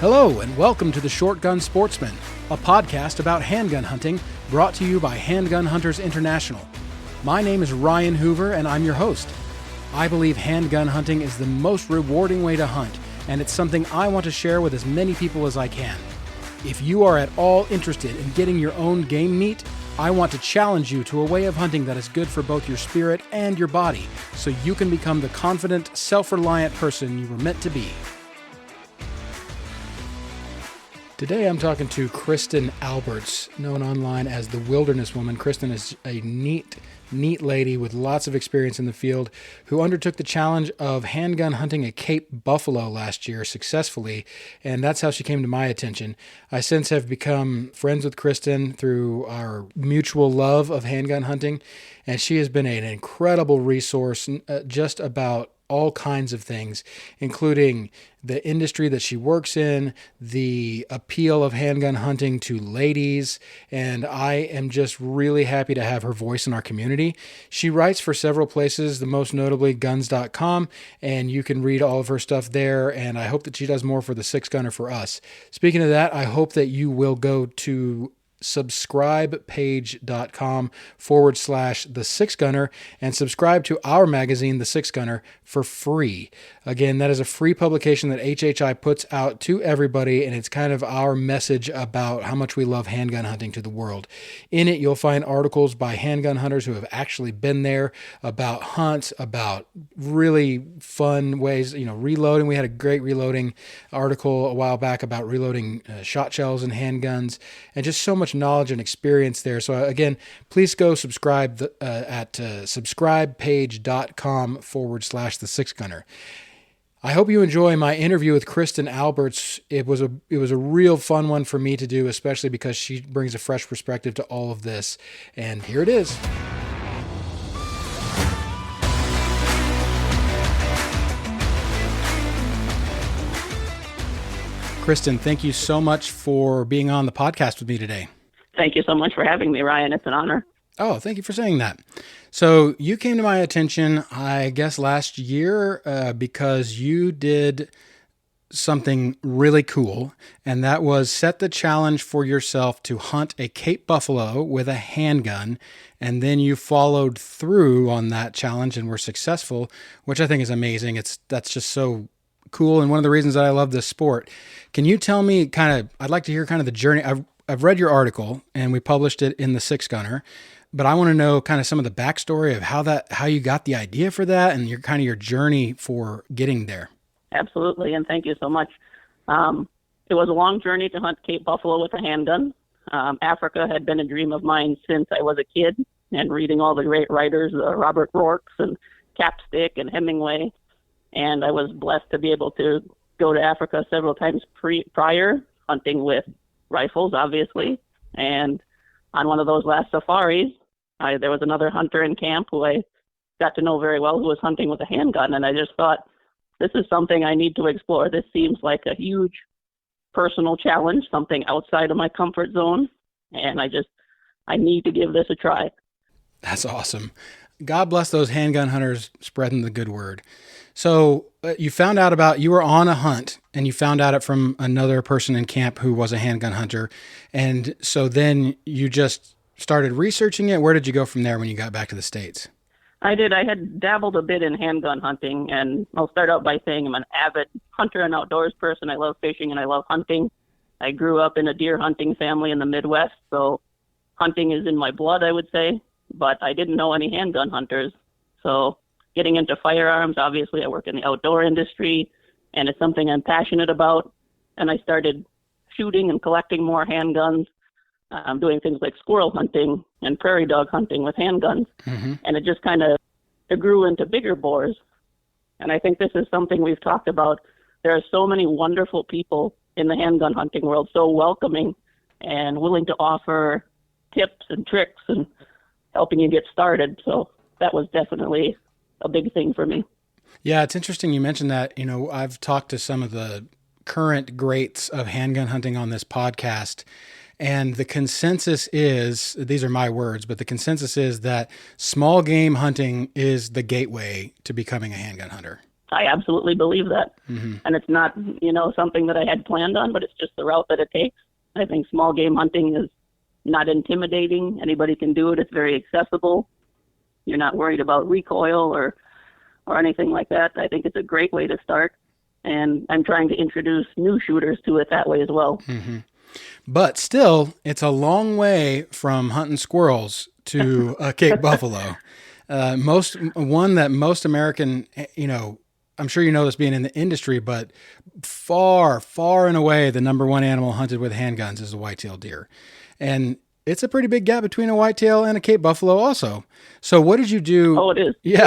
Hello and welcome to the Short Gun Sportsman, a podcast about handgun hunting brought to you by Handgun Hunters International. My name is Ryan Hoover and I'm your host. I believe handgun hunting is the most rewarding way to hunt, and it's something I want to share with as many people as I can. If you are at all interested in getting your own game meat, I want to challenge you to a way of hunting that is good for both your spirit and your body, so you can become the confident, self-reliant person you were meant to be. Today I'm talking to Kristin Alberts, known online as the Wilderness Woman. Kristin is a neat lady with lots of experience in the field who undertook the challenge of handgun hunting a Cape buffalo last year successfully, and that's how she came to my attention. I since have become friends with Kristin through our mutual love of handgun hunting, and she has been an incredible resource just about all kinds of things, including the industry that she works in, the appeal of handgun hunting to ladies, and I am just really happy to have her voice in our community. She writes for several places, the most notably guns.com, and you can read all of her stuff there, and I hope that she does more for the Six Gunner for us. Speaking of that, I hope that you will go to subscribepage.com/The Six Gunner and subscribe to our magazine, The Six Gunner, for free. Again, that is a free publication that HHI puts out to everybody, and it's kind of our message about how much we love handgun hunting to the world. In it, you'll find articles by handgun hunters who have actually been there, about hunts, about really fun ways, reloading. We had a great reloading article a while back about reloading shot shells and handguns, and just so much knowledge and experience there. So again, please go subscribe at subscribepage.com/The Six Gunner. I hope you enjoy my interview with Kristin Alberts. It was a real fun one for me to do, especially because she brings a fresh perspective to all of this. And here it is. Kristin, thank you so much for being on the podcast with me today. Thank you so much for having me, Ryan. It's an honor. Oh, thank you for saying that. So you came to my attention, I guess, last year because you did something really cool, and that was set the challenge for yourself to hunt a Cape buffalo with a handgun, and then you followed through on that challenge and were successful, which I think is amazing. That's just so cool, and one of the reasons that I love this sport. Can you tell me I'd like to hear kind of the journey. I've read your article, and we published it in the Six Gunner, but I want to know kind of some of the backstory of how you got the idea for that and your journey for getting there. Absolutely, and thank you so much. It was a long journey to hunt Cape buffalo with a handgun. Africa had been a dream of mine since I was a kid, and reading all the great writers, Robert Rourke's and Capstick and Hemingway, and I was blessed to be able to go to Africa several times prior, hunting with rifles, obviously, and on one of those last safaris, there was another hunter in camp who I got to know very well who was hunting with a handgun, and I just thought, this is something I need to explore. This seems like a huge personal challenge, something outside of my comfort zone, and I need to give this a try. That's awesome. God bless those handgun hunters spreading the good word. So you found out you were on a hunt, and you found out it from another person in camp who was a handgun hunter. And so then you just started researching it. Where did you go from there when you got back to the States? I did. I had dabbled a bit in handgun hunting, and I'll start out by saying I'm an avid hunter and outdoors person. I love fishing and I love hunting. I grew up in a deer hunting family in the Midwest, so hunting is in my blood, I would say, but I didn't know any handgun hunters. So getting into firearms, obviously I work in the outdoor industry, and it's something I'm passionate about, and I started shooting and collecting more handguns. Doing things like squirrel hunting and prairie dog hunting with handguns. Mm-hmm. And it just it grew into bigger bores. And I think this is something we've talked about. There are so many wonderful people in the handgun hunting world, so welcoming and willing to offer tips and tricks and helping you get started. So that was definitely a big thing for me. Yeah, it's interesting you mentioned that. I've talked to some of the current greats of handgun hunting on this podcast, and the consensus is, these are my words, but the consensus is that small game hunting is the gateway to becoming a handgun hunter. I absolutely believe that. And it's not, something that I had planned on, but it's just the route that it takes. I think small game hunting is not intimidating. Anybody can do it. It's very accessible. You're not worried about recoil or anything like that. I think it's a great way to start. And I'm trying to introduce new shooters to it that way as well. But still, it's a long way from hunting squirrels to a Cape buffalo. One that most American, I'm sure you know this being in the industry, but far, far and away, the number one animal hunted with handguns is a white-tailed deer. And it's a pretty big gap between a whitetail and a Cape buffalo also. So what did you do? Oh, it is. Yeah.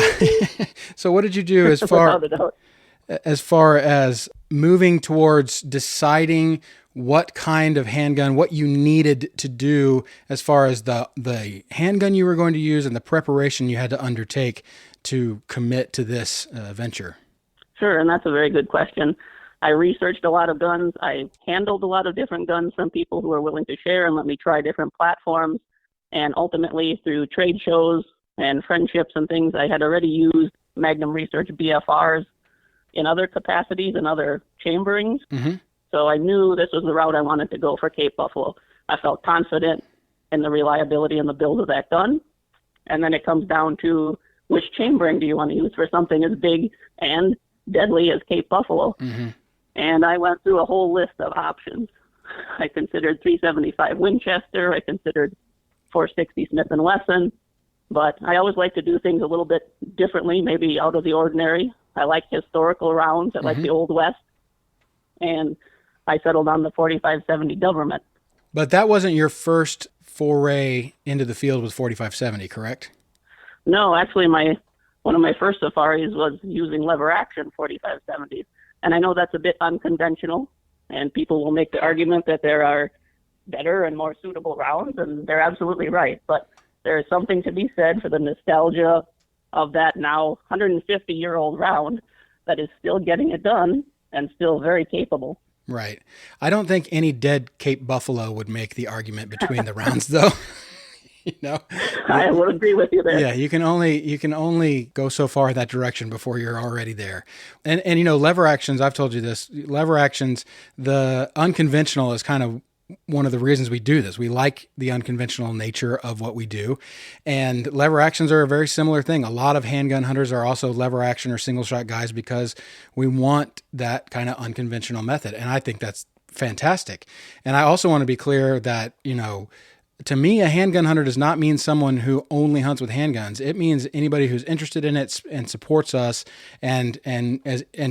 So what did you do as far as moving towards deciding what kind of handgun, what you needed to do as far as the handgun you were going to use and the preparation you had to undertake to commit to this venture? Sure, and that's a very good question. I researched a lot of guns. I handled a lot of different guns from people who are willing to share and let me try different platforms. And ultimately, through trade shows and friendships and things, I had already used Magnum Research BFRs in other capacities and other chamberings. So I knew this was the route I wanted to go for Cape buffalo. I felt confident in the reliability and the build of that gun. And then it comes down to which chambering do you want to use for something as big and deadly as Cape buffalo. And I went through a whole list of options. I considered 375 Winchester. I considered 460 Smith & Wesson. But I always like to do things a little bit differently, maybe out of the ordinary. I like historical rounds. I like the Old West. And I settled on the 4570 Government. But that wasn't your first foray into the field with 4570, correct? No, actually, one of my first safaris was using lever action 4570s. And I know that's a bit unconventional, and people will make the argument that there are better and more suitable rounds, and they're absolutely right. But there is something to be said for the nostalgia of that now 150-year-old round that is still getting it done and still very capable. Right. I don't think any dead Cape buffalo would make the argument between the rounds, though. I would agree with you there. Yeah, you can only go so far in that direction before you're already there. And lever actions, I've told you this, lever actions, the unconventional is kind of one of the reasons we do this. We like the unconventional nature of what we do. And lever actions are a very similar thing. A lot of handgun hunters are also lever action or single shot guys because we want that kind of unconventional method. And I think that's fantastic. And I also want to be clear that, to me, a handgun hunter does not mean someone who only hunts with handguns. It means anybody who's interested in it and supports us and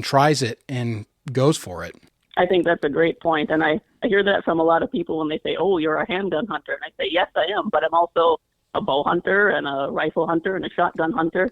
tries it and goes for it. I think that's a great point. And I hear that from a lot of people when they say, oh, you're a handgun hunter. And I say, yes, I am, but I'm also a bow hunter and a rifle hunter and a shotgun hunter.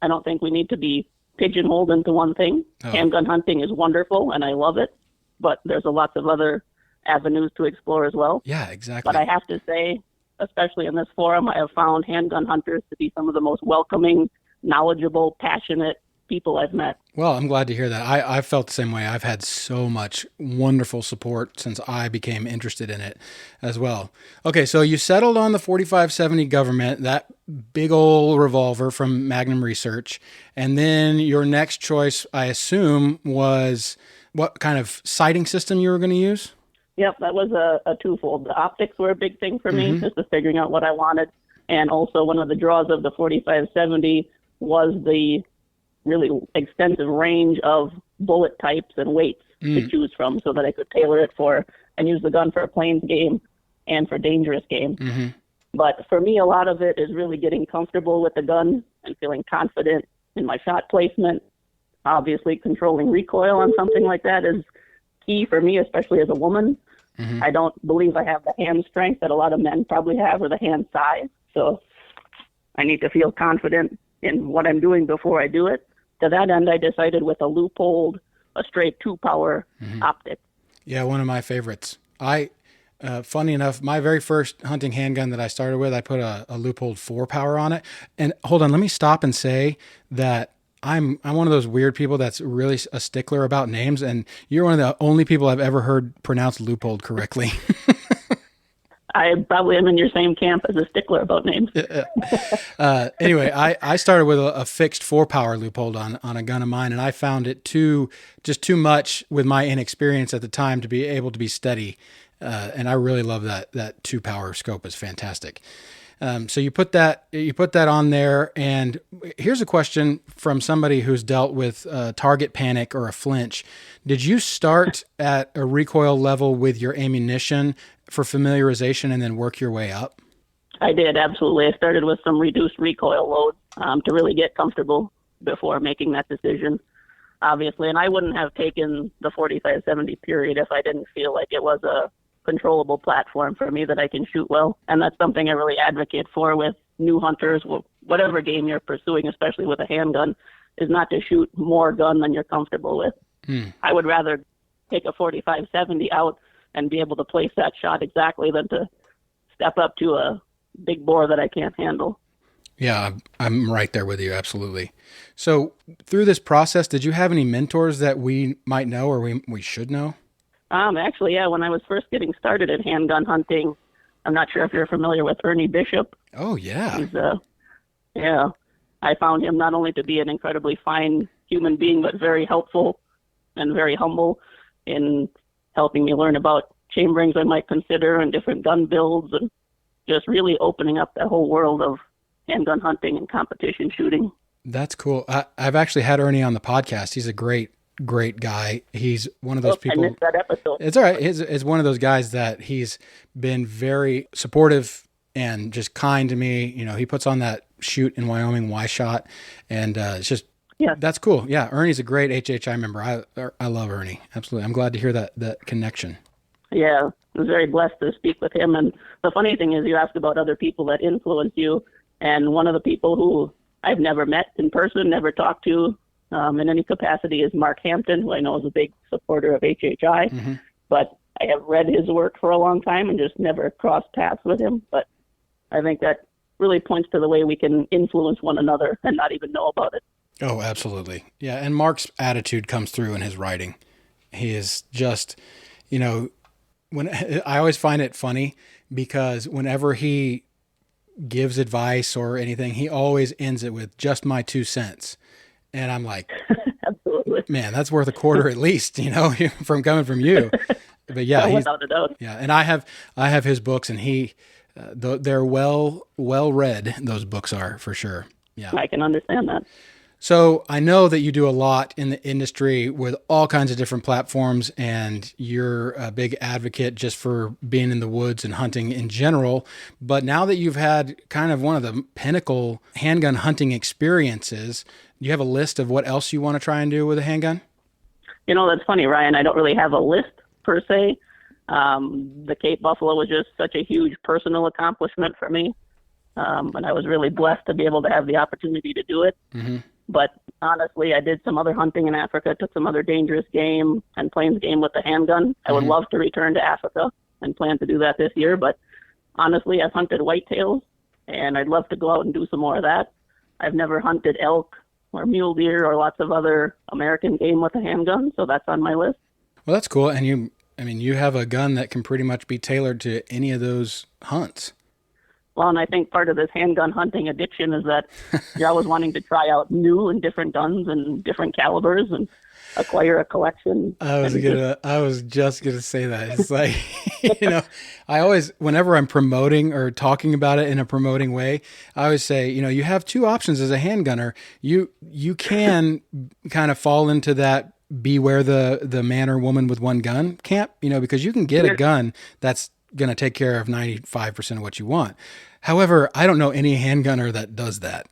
I don't think we need to be pigeonholed into one thing. Handgun hunting is wonderful and I love it, but there's lots of other avenues to explore as well. Yeah, exactly. But I have to say, especially in this forum, I have found handgun hunters to be some of the most welcoming, knowledgeable, passionate people I've met. Well, I'm glad to hear that. I felt the same way. I've had so much wonderful support since I became interested in it as well. Okay, so you settled on the 4570 Government, that big old revolver from Magnum Research, and then your next choice, I assume, was what kind of sighting system you were going to use? Yep, that was a twofold. The optics were a big thing for me, just figuring out what I wanted. And also one of the draws of the 4570 was the really extensive range of bullet types and weights to choose from so that I could tailor it for and use the gun for a plains game and for dangerous game. But for me, a lot of it is really getting comfortable with the gun and feeling confident in my shot placement. Obviously, controlling recoil on something like that is key for me, especially as a woman. I don't believe I have the hand strength that a lot of men probably have or the hand size. So I need to feel confident in what I'm doing before I do it. To that end, I decided with a loophole, a straight 2-power optic. Yeah, one of my favorites. Funny enough, my very first hunting handgun that I started with, I put a loophole 4-power on it. And hold on, let me stop and say that I'm one of those weird people that's really a stickler about names, and you're one of the only people I've ever heard pronounce loophole correctly. I probably am in your same camp as a stickler about names. Anyway, I started with a fixed 4-power loop hold on a gun of mine, and I found it too much with my inexperience at the time to be able to be steady. And I really love that 2-power scope is fantastic. So you put that on there, and here's a question from somebody who's dealt with target panic or a flinch. Did you start at a recoil level with your ammunition for familiarization and then work your way up? I did, absolutely. I started with some reduced recoil loads to really get comfortable before making that decision, obviously. And I wouldn't have taken the 45-70 period if I didn't feel like it was a controllable platform for me that I can shoot well. And that's something I really advocate for with new hunters, whatever game you're pursuing, especially with a handgun, is not to shoot more gun than you're comfortable with. I would rather take a 45-70 out and be able to place that shot exactly than to step up to a big bore that I can't handle. Yeah, I'm right there with you. Absolutely. So through this process, did you have any mentors that we might know or we should know? Actually, yeah, when I was first getting started in handgun hunting, I'm not sure if you're familiar with Ernie Bishop. Oh, yeah. He's, yeah, I found him not only to be an incredibly fine human being, but very helpful and very humble in helping me learn about chamberings I might consider and different gun builds, and just really opening up that whole world of handgun hunting and competition shooting. That's cool. I've actually had Ernie on the podcast. He's a great guy. He's one of those people. I missed that episode. It's all right. It's one of those guys that he's been very supportive and just kind to me. You know, he puts on that shoot in Wyoming Y shot, and it's just, yeah, that's cool. Yeah, Ernie's a great HHI member. I love Ernie. Absolutely. I'm glad to hear that connection. Yeah, I was very blessed to speak with him. And the funny thing is, you asked about other people that influence you, and one of the people who I've never met in person, never talked to in any capacity is Mark Hampton, who I know is a big supporter of HHI. Mm-hmm. But I have read his work for a long time and just never crossed paths with him. But I think that really points to the way we can influence one another and not even know about it. Oh, absolutely. Yeah, and Mark's attitude comes through in his writing. He is just, you know, when I always find it funny because whenever he gives advice or anything, he always ends it with just my 2 cents. And I'm like, absolutely, man, that's worth a quarter at least, you know, from coming from you. But yeah, without a doubt. Yeah, and I have his books, and they're well read. Those books are, for sure. Yeah, I can understand that. So I know that you do a lot in the industry with all kinds of different platforms, and you're a big advocate just for being in the woods and hunting in general. But now that you've had kind of one of the pinnacle handgun hunting experiences, do you have a list of what else you want to try and do with a handgun? You know, that's funny, Ryan. I don't really have a list per se. The Cape Buffalo was just such a huge personal accomplishment for me. And I was really blessed to be able to have the opportunity to do it. Mm-hmm. But honestly, I did some other hunting in Africa, took some other dangerous game and plains game with the handgun. Mm-hmm. I would love to return to Africa and plan to do that this year. But honestly, I've hunted whitetails, and I'd love to go out and do some more of that. I've never hunted elk or mule deer or lots of other American game with a handgun, so that's on my list. Well, that's cool. And you have a gun that can pretty much be tailored to any of those hunts. Well, and I think part of this handgun hunting addiction is that you're always wanting to try out new and different guns and different calibers and acquire a collection. I was just gonna say that. It's like, you know, I always, whenever I'm promoting or talking about it in a promoting way, I always say, you know, you have two options as a handgunner. You can kind of fall into that beware the man or woman with one gun camp, you know, because you can get a gun that's going to take care of 95% of what you want. However, I don't know any handgunner that does that.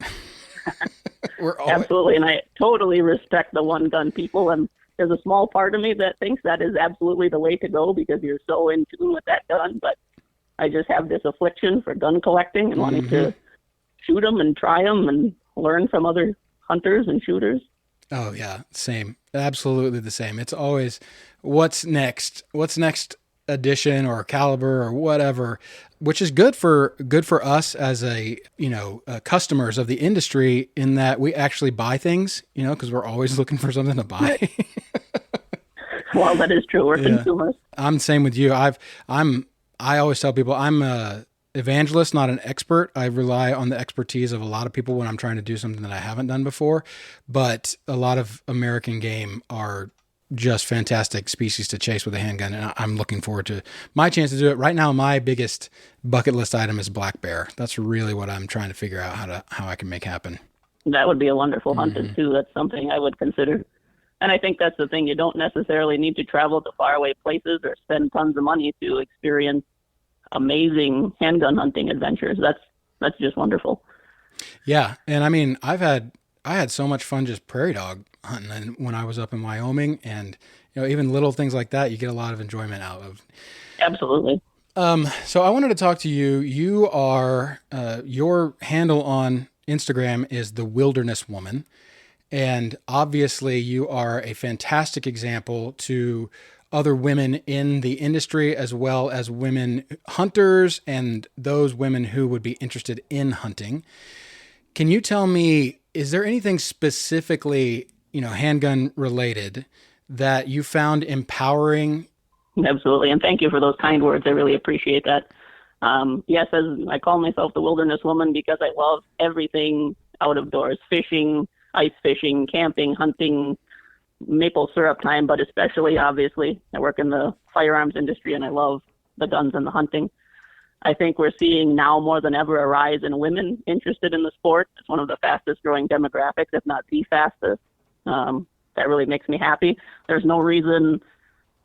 Absolutely. And I totally respect the one gun people. And there's a small part of me that thinks that is absolutely the way to go because you're so in tune with that gun. But I just have this affliction for gun collecting and wanting to shoot them and try them and learn from other hunters and shooters. Oh yeah. Same. Absolutely the same. It's always what's next edition or caliber or whatever, which is good for us as customers of the industry in that we actually buy things, you know, because we're always looking for something to buy. Well, that is true. We're consumers. I'm the same with you. I'm I always tell people I'm a evangelist, not an expert. I rely on the expertise of a lot of people when I'm trying to do something that I haven't done before. But a lot of American game are just fantastic species to chase with a handgun, and I'm looking forward to my chance to do it. Right now, my biggest bucket list item is black bear. That's really what I'm trying to figure out how I can make happen. That would be a wonderful hunt too. That's something I would consider. And I think that's the thing. You don't necessarily need to travel to faraway places or spend tons of money to experience amazing handgun hunting adventures. That's just wonderful. Yeah, and I mean, I had so much fun just prairie dog hunting and when I was up in Wyoming, and even little things like that, you get a lot of enjoyment out of. Absolutely. So I wanted to talk to you. You are your handle on Instagram is the Wilderness Woman, and obviously you are a fantastic example to other women in the industry, as well as women hunters and those women who would be interested in hunting. Can you tell me, is there anything specifically, handgun related that you found empowering? Absolutely. And thank you for those kind words. I really appreciate that. Yes, as I call myself the Wilderness Woman because I love everything out of doors: fishing, ice fishing, camping, hunting, maple syrup time, but especially, obviously, I work in the firearms industry and I love the guns and the hunting. I think we're seeing now more than ever a rise in women interested in the sport. It's one of the fastest growing demographics, if not the fastest. That really makes me happy. There's no reason,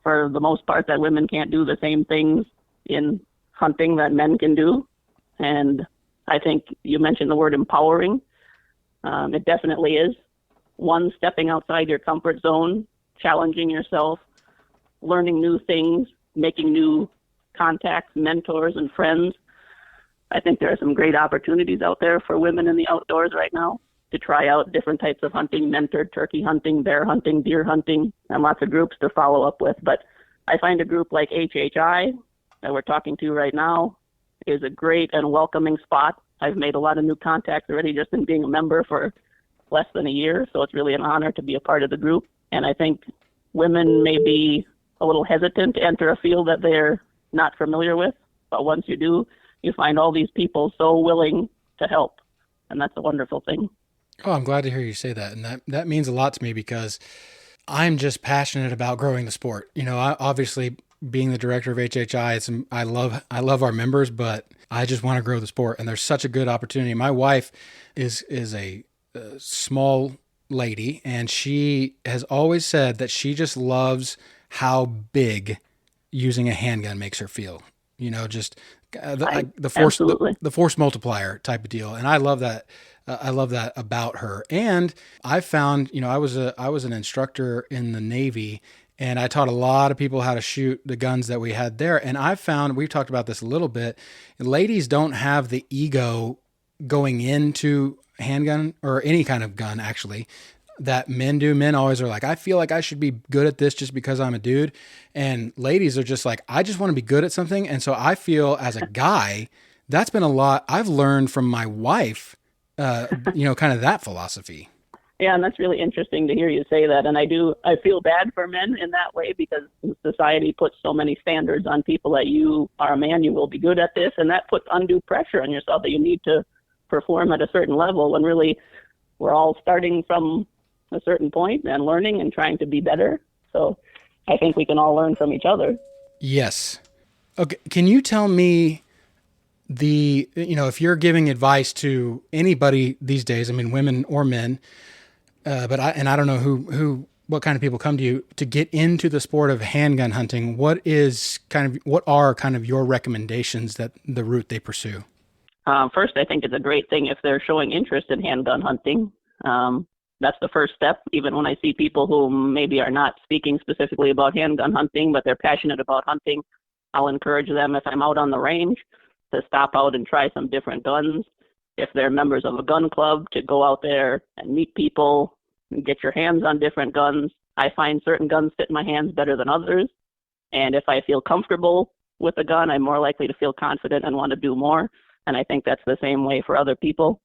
for the most part, that women can't do the same things in hunting that men can do. And I think you mentioned the word empowering. It definitely is. One, stepping outside your comfort zone, challenging yourself, learning new things, making new contacts, mentors, and friends. I think there are some great opportunities out there for women in the outdoors right now to try out different types of hunting, mentored turkey hunting, bear hunting, deer hunting, and lots of groups to follow up with. But I find a group like HHI that we're talking to right now is a great and welcoming spot. I've made a lot of new contacts already just in being a member for less than a year, so it's really an honor to be a part of the group. And I think women may be a little hesitant to enter a field that they're not familiar with, but once you do, you find all these people so willing to help, and that's a wonderful thing. Oh, I'm glad to hear you say that, and that means a lot to me because I'm just passionate about growing the sport. I obviously being the director of HHI, I love our members, but I just want to grow the sport, and there's such a good opportunity. My wife is a small lady, and she has always said that she just loves how big using a handgun makes her feel. Just the force multiplier type of deal, and I love that. I love that about her. And I found, I was an instructor in the Navy, and I taught a lot of people how to shoot the guns that we had there. And I found, we've talked about this a little bit, ladies don't have the ego going into handgun or any kind of gun actually that men do. Men always are like, I feel like I should be good at this just because I'm a dude. And ladies are just like, I just want to be good at something. And so I feel as a guy, that's been a lot I've learned from my wife, kind of that philosophy. Yeah, and that's really interesting to hear you say that. And I feel bad for men in that way because society puts so many standards on people that you are a man, you will be good at this. And that puts undue pressure on yourself that you need to perform at a certain level when really we're all starting from a certain point and learning and trying to be better. So I think we can all learn from each other. Yes. Okay. Can you tell me if you're giving advice to anybody these days, I mean, women or men, but I don't know what kind of people come to you to get into the sport of handgun hunting. What are kind of your recommendations that the route they pursue? First, I think it's a great thing if they're showing interest in handgun hunting. That's the first step. Even when I see people who maybe are not speaking specifically about handgun hunting, but they're passionate about hunting, I'll encourage them, if I'm out on the range, to stop out and try some different guns. If they're members of a gun club, to go out there and meet people and get your hands on different guns. I find certain guns fit my hands better than others. And if I feel comfortable with a gun, I'm more likely to feel confident and want to do more. And I think that's the same way for other people,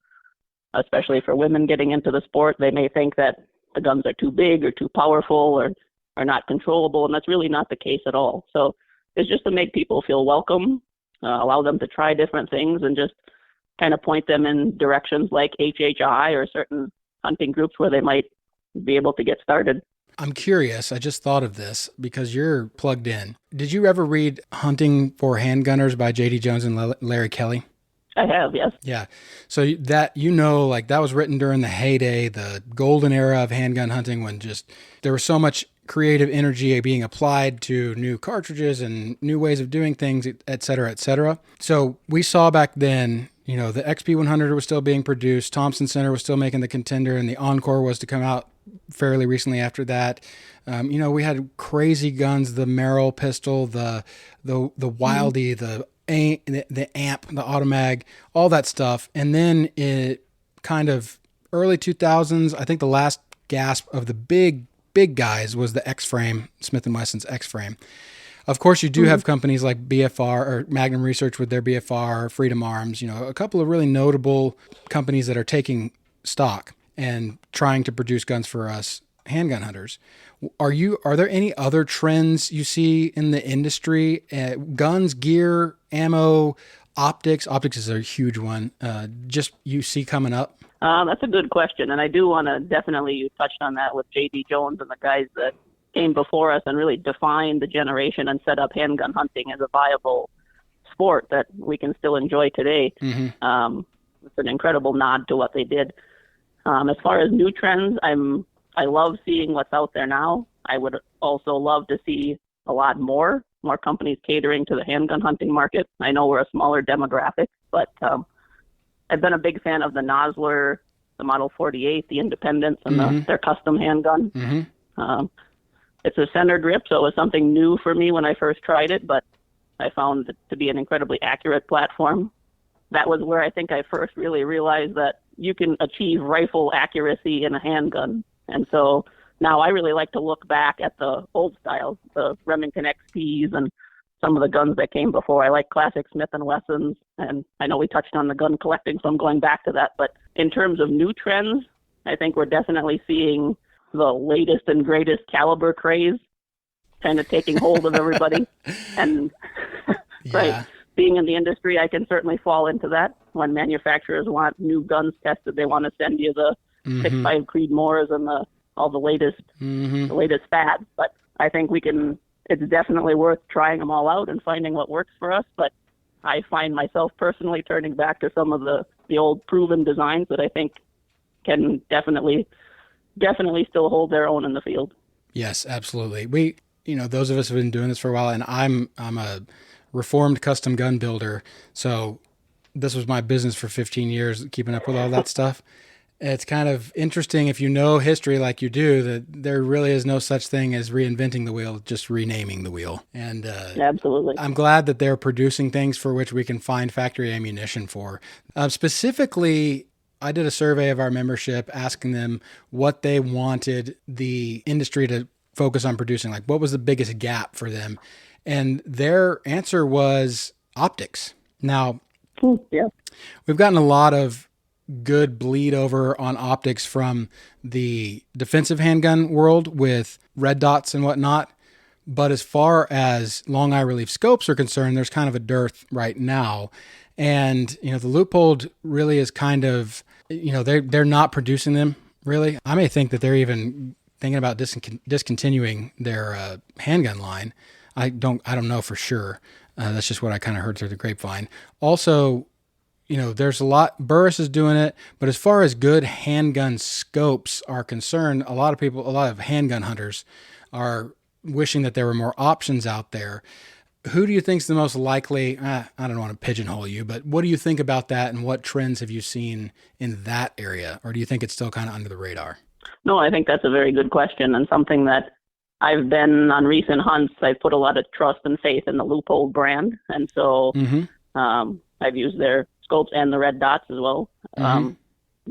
especially for women getting into the sport. They may think that the guns are too big or too powerful or are not controllable, and that's really not the case at all. So is just to make people feel welcome, allow them to try different things, and just kind of point them in directions like HHI or certain hunting groups where they might be able to get started. I'm curious. I just thought of this because you're plugged in. Did you ever read Hunting for Handgunners by J.D. Jones and Larry Kelly? I have, yes. Yeah. So that, like that was written during the heyday, the golden era of handgun hunting, when just there was so much creative energy being applied to new cartridges and new ways of doing things, et cetera, et cetera. So we saw back then, the XP100 was still being produced. Thompson Center was still making the Contender, and the Encore was to come out fairly recently after that. We had crazy guns, the Merrill pistol, the Wildie, the AMP, the Automag, all that stuff. And then it kind of early 2000s, I think the last gasp of the big guys was the X-Frame, Smith & Wesson's X-Frame. Of course, you do have companies like BFR or Magnum Research with their BFR, Freedom Arms, a couple of really notable companies that are taking stock and trying to produce guns for us handgun hunters. Are there any other trends you see in the industry? Guns, gear, ammo, optics. Optics is a huge one. Just you see coming up? That's a good question. And I do want to definitely, you touched on that with J.D. Jones and the guys that came before us and really defined the generation and set up handgun hunting as a viable sport that we can still enjoy today. Mm-hmm. It's an incredible nod to what they did. As far as new trends, I love seeing what's out there now. I would also love to see a lot more companies catering to the handgun hunting market. I know we're a smaller demographic, but I've been a big fan of the Nosler, the Model 48, the Independence, and their custom handgun. Mm-hmm. It's a center grip, so it was something new for me when I first tried it, but I found it to be an incredibly accurate platform. That was where I think I first really realized that you can achieve rifle accuracy in a handgun. And so now I really like to look back at the old styles, the Remington XPs and some of the guns that came before. I like classic Smith & Wessons, and I know we touched on the gun collecting, so I'm going back to that. But in terms of new trends, I think we're definitely seeing the latest and greatest caliber craze kind of taking hold of everybody. And right, being in the industry, I can certainly fall into that. When manufacturers want new guns tested, they want to send you the 6.5 Creedmoors and all the latest fads. But I think it's definitely worth trying them all out and finding what works for us. But I find myself personally turning back to some of the old proven designs that I think can definitely still hold their own in the field. Yes, absolutely. We, those of us who have been doing this for a while, and I'm a reformed custom gun builder. So this was my business for 15 years, keeping up with all that stuff. It's kind of interesting if you know history like you do, that there really is no such thing as reinventing the wheel, just renaming the wheel. And absolutely, I'm glad that they're producing things for which we can find factory ammunition for. Specifically, I did a survey of our membership asking them what they wanted the industry to focus on producing, like what was the biggest gap for them. And their answer was optics. Now, we've gotten a lot of good bleed over on optics from the defensive handgun world with red dots and whatnot. But as far as long eye relief scopes are concerned, there's kind of a dearth right now. And, the Leupold really is kind of, they're not producing them really. I may think that they're even thinking about discontinuing their handgun line. I don't know for sure. That's just what I kind of heard through the grapevine. Also, there's a lot, Burris is doing it, but as far as good handgun scopes are concerned, a lot of handgun hunters are wishing that there were more options out there. Who do you think is the most likely? I don't want to pigeonhole you, but what do you think about that, and what trends have you seen in that area? Or do you think it's still kind of under the radar? No, I think that's a very good question, and something that I've been on recent hunts. I've put a lot of trust and faith in the Leupold brand, and so I've used their scopes and the red dots as well.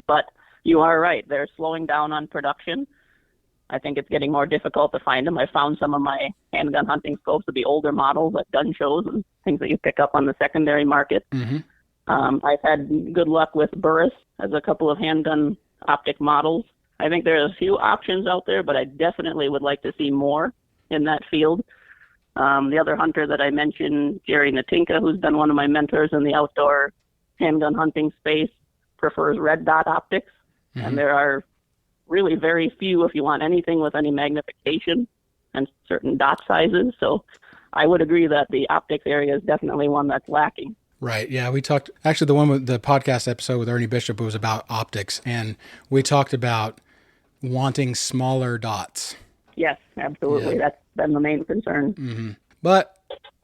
But you are right. They're slowing down on production. I think it's getting more difficult to find them. I found some of my handgun hunting scopes to be older models at gun shows and things that you pick up on the secondary market. I've had good luck with Burris as a couple of handgun optic models. I think there are a few options out there, but I definitely would like to see more in that field. The other hunter that I mentioned, Jerry Natinka, who's been one of my mentors in the outdoor handgun hunting space, prefers red dot optics. Mm-hmm. And there are really very few if you want anything with any magnification and certain dot sizes. So I would agree that the optics area is definitely one that's lacking. Right. Yeah. We talked, actually, the one with the podcast episode with Ernie Bishop was about optics. And we talked about wanting smaller dots. Yes, absolutely. Yeah. That's been the main concern. Mm-hmm. But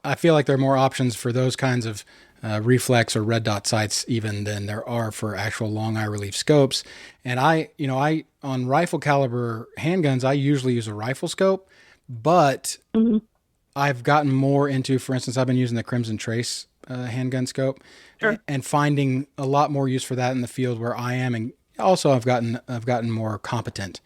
I feel like there are more options for those kinds of reflex or red dot sights even than there are for actual long eye relief scopes. And I on rifle caliber handguns, I usually use a rifle scope, but Mm-hmm. I've gotten more into, for instance, I've been using the Crimson Trace handgun scope, Sure. and finding a lot more use for that in the field where I am. And also I've gotten more competent,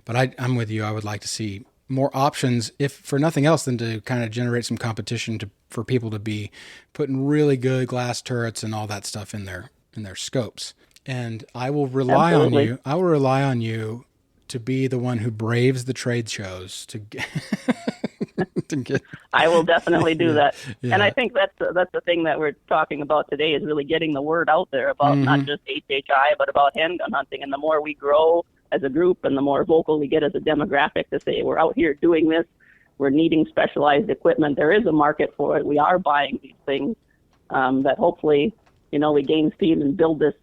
but I'm with you. I would like to see more options, if for nothing else than to kind of generate some competition for people to be putting really good glass turrets and all that stuff in their scopes. And I will rely Absolutely. on you. I will rely on you to be the one who braves the trade shows to get, to get. I will definitely do that. Yeah. And I think that's the thing that we're talking about today is really getting the word out there about Mm-hmm. not just HHI, but about handgun hunting. And the more we grow as a group and the more vocal we get as a demographic to say we're out here doing this, we're needing specialized equipment. There is a market for it. We are buying these things that hopefully, we gain steam and build this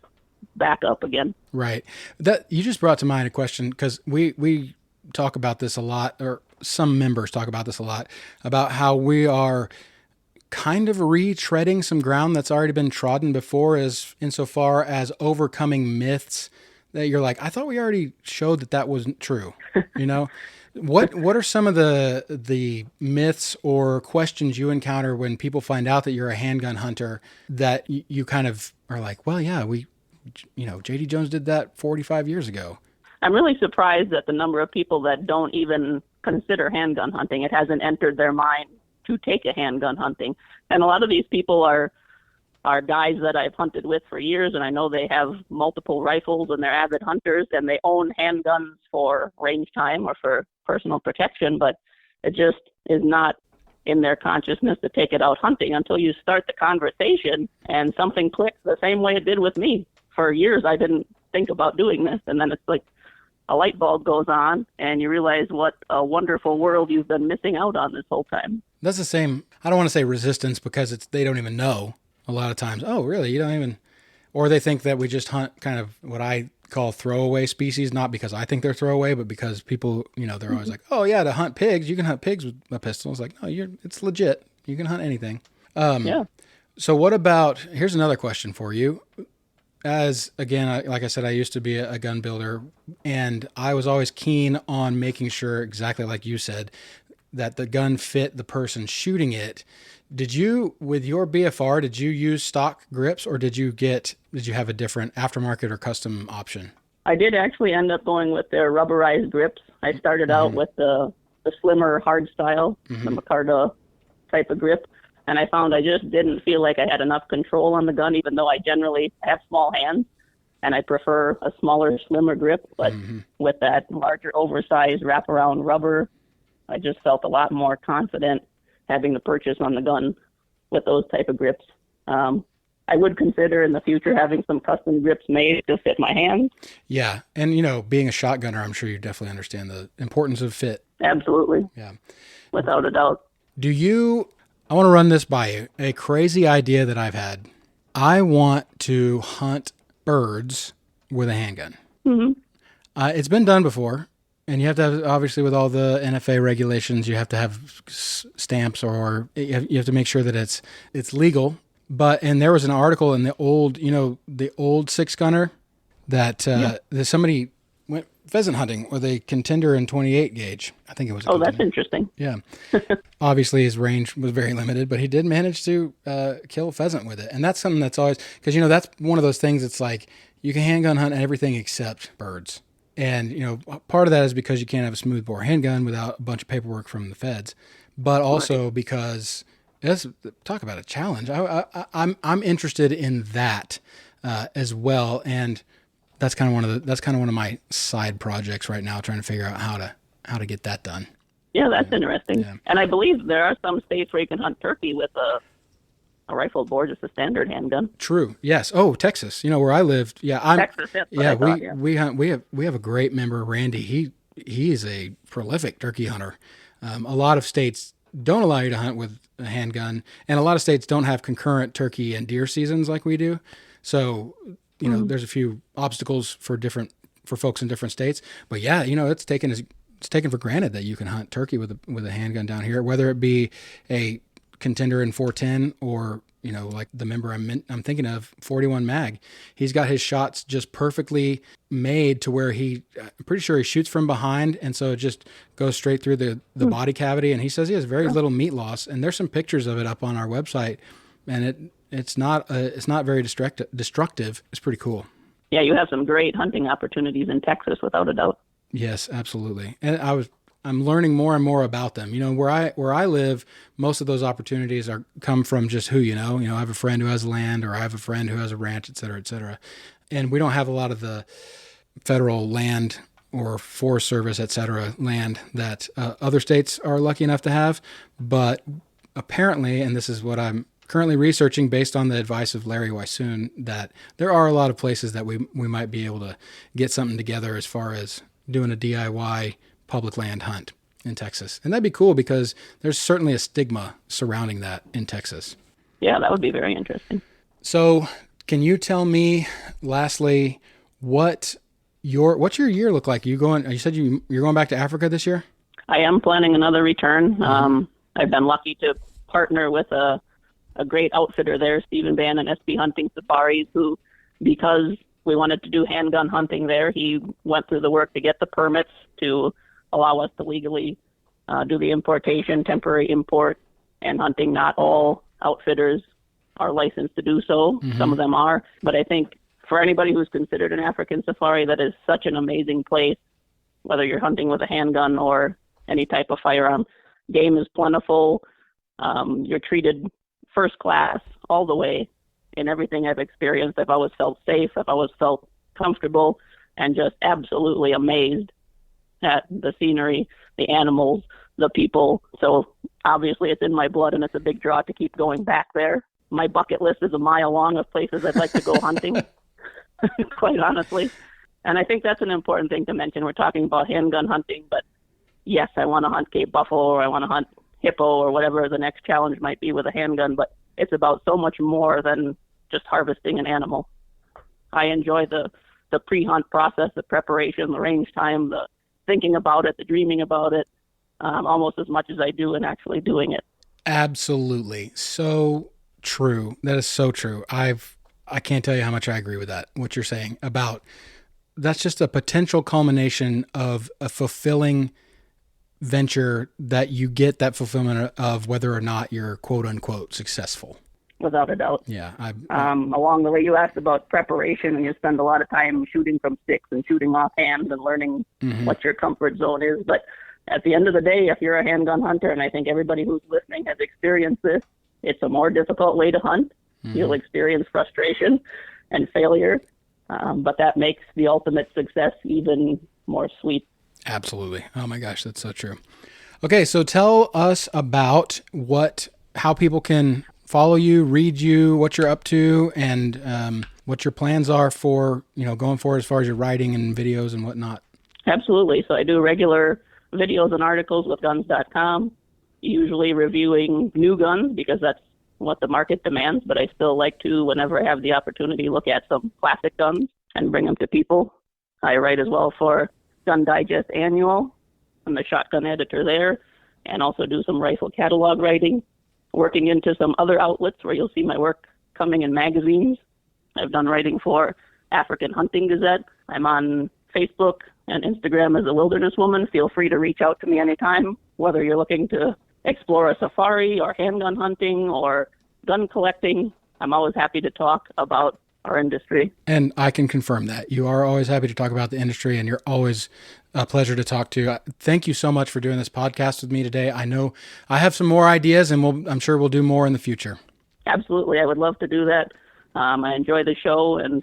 back up again. Right. That you just brought to mind a question, because we talk about this a lot, or some members talk about this a lot, about how we are kind of retreading some ground that's already been trodden before, as insofar as overcoming myths that you're like, I thought we already showed that wasn't true. What are some of the myths or questions you encounter when people find out that you're a handgun hunter that you kind of are like, well, yeah, J.D. Jones did that 45 years ago? I'm really surprised at the number of people that don't even consider handgun hunting. It hasn't entered their mind to take a handgun hunting. And a lot of these people are guys that I've hunted with for years, and I know they have multiple rifles and they're avid hunters and they own handguns for range time or for personal protection, but it just is not in their consciousness to take it out hunting until you start the conversation and something clicks the same way it did with me. For years, I didn't think about doing this, and then it's like a light bulb goes on and you realize what a wonderful world you've been missing out on this whole time. That's the same. I don't want to say resistance, because they don't even know a lot of times. Oh, really? You don't even, or they think that we just hunt kind of what I call throwaway species, not because I think they're throwaway, but because people, they're always like, oh yeah, to hunt pigs, you can hunt pigs with a pistol. It's like, no, it's legit. You can hunt anything. Yeah. So what about, here's another question for you. As again, like I said, I used to be a gun builder, and I was always keen on making sure, exactly like you said, that the gun fit the person shooting it. Did you, with your BFR, did you use stock grips, or did you have a different aftermarket or custom option? I did actually end up going with their rubberized grips. I started out with the slimmer hard style, the Micarta type of grip. And I found I just didn't feel like I had enough control on the gun, even though I generally have small hands and I prefer a smaller, slimmer grip. But with that larger, oversized wraparound rubber, I just felt a lot more confident having the purchase on the gun with those type of grips. I would consider in the future having some custom grips made to fit my hands. Yeah. And, being a shotgunner, I'm sure you definitely understand the importance of fit. Absolutely. Yeah. Without a doubt. I want to run this by you. A crazy idea that I've had. I want to hunt birds with a handgun. Mm-hmm. It's been done before, and you have to have, obviously with all the NFA regulations, you have to have stamps, or you have to make sure that it's legal. And there was an article in the old six gunner that somebody went pheasant hunting with a contender in 28 gauge. I think it was. That's interesting. Yeah. Obviously his range was very limited, but he did manage to kill a pheasant with it. And that's something that's always, because, that's one of those things. It's like you can handgun hunt everything except birds. And, part of that is because you can't have a smoothbore handgun without a bunch of paperwork from the feds, but also because talk about a challenge. I'm interested in that as well. And that's kind of one of my side projects right now, trying to figure out how to get that done. Yeah, that's interesting. Yeah. And I believe there are some states where you can hunt turkey with a rifled bore, just a standard handgun. True. Yes. Oh, Texas. You know where I lived. Yeah, Texas, that's what Yeah, I thought. Yeah. we hunt. We have a great member, Randy. He is a prolific turkey hunter. A lot of states don't allow you to hunt with a handgun, and a lot of states don't have concurrent turkey and deer seasons like we do. So, there's a few obstacles for folks in different states. But yeah, it's taken for granted that you can hunt turkey with a handgun down here, whether it be a contender in 410 or like the member I'm thinking of, 41 mag. He's got his shots just perfectly made to where I'm pretty sure he shoots from behind, and so it just goes straight through the body cavity. And he says he has very little meat loss. And there's some pictures of it up on our website, and it's not very destructive. It's pretty cool. Yeah, you have some great hunting opportunities in Texas, without a doubt. Yes, absolutely. And I'm learning more and more about them. Where I live, most of those opportunities come from just who you know. I have a friend who has land, or I have a friend who has a ranch, et cetera, et cetera. And we don't have a lot of the federal land or Forest Service, et cetera, land that other states are lucky enough to have. But apparently, and this is what I'm currently researching based on the advice of Larry Wysoon, that there are a lot of places that we might be able to get something together as far as doing a DIY public land hunt in Texas. And that'd be cool because there's certainly a stigma surrounding that in Texas. Yeah, that would be very interesting. So can you tell me, lastly, what's your year look like? You said you're going back to Africa this year? I am planning another return. I've been lucky to partner with a great outfitter there, Stephen Bann and SB Hunting Safaris, who, because we wanted to do handgun hunting there, he went through the work to get the permits to allow us to legally do the importation, temporary import, and hunting. Not all outfitters are licensed to do so. Mm-hmm. Some of them are. But I think for anybody who's considered an African safari, that is such an amazing place, whether you're hunting with a handgun or any type of firearm. Game is plentiful. You're treated first class all the way. In everything I've experienced, I've always felt safe. I've always felt comfortable and just absolutely amazed at the scenery, the animals, the people. So obviously it's in my blood, and it's a big draw to keep going back there. My bucket list is a mile long of places I'd like to go hunting, quite honestly. And I think that's an important thing to mention. We're talking about handgun hunting, but yes, I want to hunt Cape buffalo, or I want to hunt hippo, or whatever the next challenge might be with a handgun, but it's about so much more than just harvesting an animal. I enjoy the pre-hunt process, the preparation, the range time, the thinking about it, the dreaming about it, almost as much as I do in actually doing it. Absolutely. So true. That is so true. I can't tell you how much I agree with that, what you're saying about that's just a potential culmination of a fulfilling venture that you get that fulfillment of whether or not you're quote unquote successful. Without a doubt. Yeah. Along the way, you asked about preparation, and you spend a lot of time shooting from sticks and shooting offhand and learning what your comfort zone is. But at the end of the day, if you're a handgun hunter, and I think everybody who's listening has experienced this, it's a more difficult way to hunt. You'll experience frustration and failure, but that makes the ultimate success even more sweet. Absolutely. Oh my gosh, that's so true. Okay, so tell us about how people can follow you, read you, what you're up to, and what your plans are for, going forward as far as your writing and videos and whatnot. Absolutely. So I do regular videos and articles with guns.com, usually reviewing new guns because that's what the market demands, but I still like to, whenever I have the opportunity, look at some classic guns and bring them to people. I write as well for Gun Digest Annual. I'm the shotgun editor there, and also do some rifle catalog writing, working into some other outlets where you'll see my work coming in magazines. I've done writing for African Hunting Gazette. I'm on Facebook and Instagram as a Wilderness Woman. Feel free to reach out to me anytime, whether you're looking to explore a safari or handgun hunting or gun collecting. I'm always happy to talk about our industry. And I can confirm that. You are always happy to talk about the industry, and you're always a pleasure to talk to. Thank you so much for doing this podcast with me today. I know I have some more ideas, and I'm sure we'll do more in the future. Absolutely. I would love to do that. I enjoy the show, and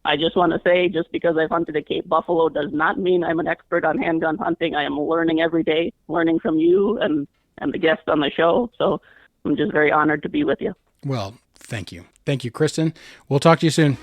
I just want to say, just because I've hunted a Cape buffalo does not mean I'm an expert on handgun hunting. I am learning every day, learning from you and the guests on the show. So I'm just very honored to be with you. Well, thank you. Thank you, Kristin. We'll talk to you soon.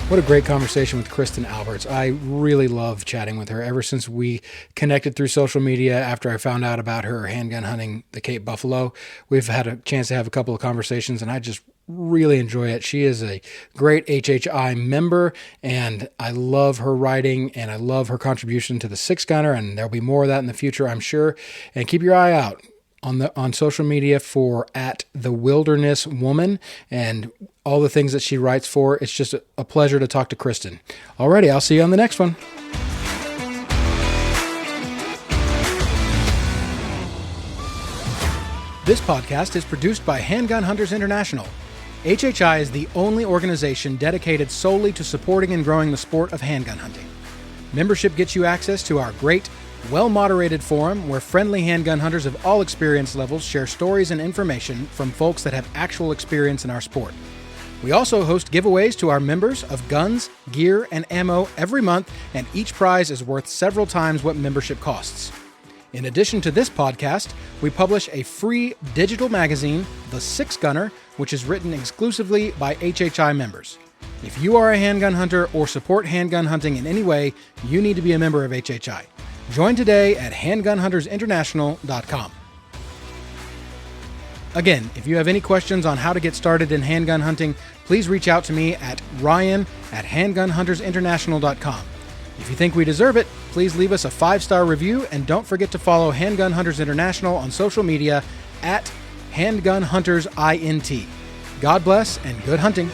What a great conversation with Kristin Alberts. I really love chatting with her ever since we connected through social media after I found out about her handgun hunting the Cape buffalo. We've had a chance to have a couple of conversations, and I just really enjoy it. She is a great HHI member, and I love her writing, and I love her contribution to the six gunner, and there'll be more of that in the future, I'm sure. And keep your eye out on social media for @thewildernesswoman and all the things that she writes for. It's just a pleasure to talk to Kristin. Alrighty, I'll see you on the next one. This podcast is produced by Handgun Hunters International. HHI is the only organization dedicated solely to supporting and growing the sport of handgun hunting. Membership gets you access to our great, well-moderated forum where friendly handgun hunters of all experience levels share stories and information from folks that have actual experience in our sport. We also host giveaways to our members of guns, gear, and ammo every month, and each prize is worth several times what membership costs. In addition to this podcast, we publish a free digital magazine, The Six Gunner, which is written exclusively by HHI members. If you are a handgun hunter or support handgun hunting in any way, you need to be a member of HHI. Join today at handgunhuntersinternational.com. Again, if you have any questions on how to get started in handgun hunting, please reach out to me at ryan@handgunhuntersinternational.com. If you think we deserve it, please leave us a 5-star review, and don't forget to follow Handgun Hunters International on social media @HandgunHuntersINT. God bless and good hunting.